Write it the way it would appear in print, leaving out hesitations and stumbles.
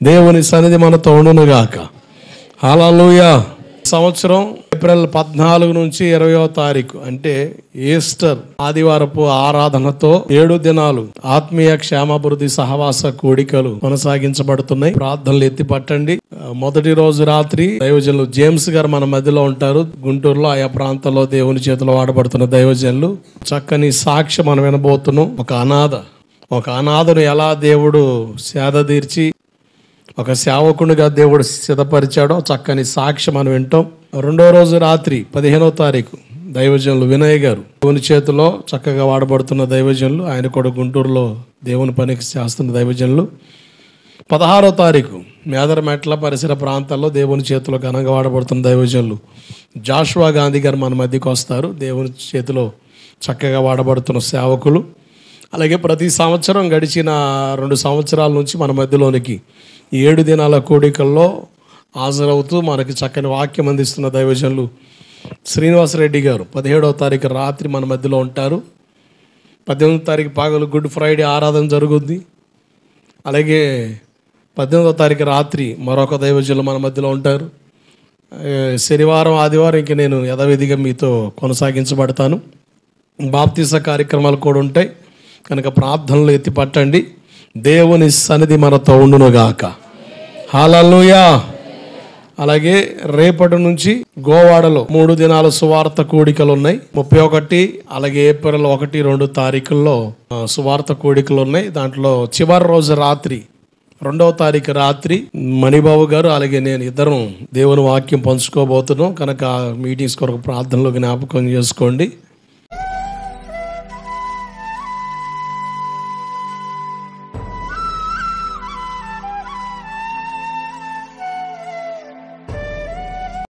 దేవుని సన్నిధి మనతో ఉండునుగాక. హల్లెలూయా. సంవత్సరం ఏప్రిల్ 14 నుంచి 20వ తారీఖు అంటే ఈస్టర్ ఆదివారపు ఆరాధనతో 7 దినాలు ఆత్మీయ క్షేమాభివృద్ధి సహవాస కూడికలు కొనసాగించబడుతున్నాయి. ప్రార్థనలు ఎత్తి పట్టండి. మొదటి రోజు రాత్రి దైవజనులు జేమ్స్ గారు మన మధ్యలో ఉంటారు. గుంటూరులో ఆయా ప్రాంతాల్లో దేవుని చేతిలో వాడబడుతున్న దైవజనులు చక్కని సాక్ష్యం మనం వినబోతున్నాం. ఒక అనాథను ఎలా దేవుడు సేద తీర్చి ఒక సేవకునిగా దేవుడు సిద్ధపరిచాడో చక్కని సాక్ష్యం మనం వింటాం. రెండో రోజు రాత్రి 15వ తారీఖు దైవజనులు వినయ్ గారు దేవుని చేతిలో చక్కగా వాడబడుతున్న దైవజనులు, ఆయన కూడా గుంటూరులో దేవుని పనికి చేస్తున్న దైవజనులు. 16వ తారీఖు మేదరమెట్ల పరిసర ప్రాంతాల్లో దేవుని చేతిలో ఘనంగా వాడబడుతున్న దైవజనులు జాషువా గాంధీ గారు మన మధ్యకు వస్తారు. దేవుని చేతిలో చక్కగా వాడబడుతున్న సేవకులు. అలాగే ప్రతి సంవత్సరం గడిచిన 2 సంవత్సరాల నుంచి మన మధ్యలోనికి 7 దినాల కూడికల్లో హాజరవుతూ మనకి చక్కని వాక్యం అందిస్తున్న దైవజనులు శ్రీనివాసరెడ్డి గారు 17వ తారీఖు రాత్రి మన మధ్యలో ఉంటారు. 18వ తారీఖు పగలు గుడ్ ఫ్రైడే ఆరాధన జరుగుద్ది. అలాగే 18వ తారీఖు రాత్రి మరొక దైవజనులు మన మధ్యలో ఉంటారు. శనివారం ఆదివారం ఇంక నేను యథావిధిగా మీతో కొనసాగించబడతాను. బాప్తీస కార్యక్రమాలు కూడా ఉంటాయి కనుక ప్రార్థనలు ఎత్తి పట్టండి. దేవుని సన్నిధి మనతో ఉండునుగాక. హల్లెలూయా. అలాగే రేపటి నుంచి గోవాడలో 3 దినాల సువార్త కూడికలు ఉన్నాయి. 31 అలాగే ఏప్రిల్ 1, 2 తారీఖుల్లో సువార్త కూడికలు ఉన్నాయి. దాంట్లో చివరి రోజు రాత్రి 2వ తారీఖు రాత్రి మణిబాబు గారు అలాగే నేను ఇద్దరం దేవుని వాక్యం పంచుకోబోతున్నాం కనుక మీటింగ్స్ కొరకు ప్రార్థనలో జ్ఞాపకం చేసుకోండి.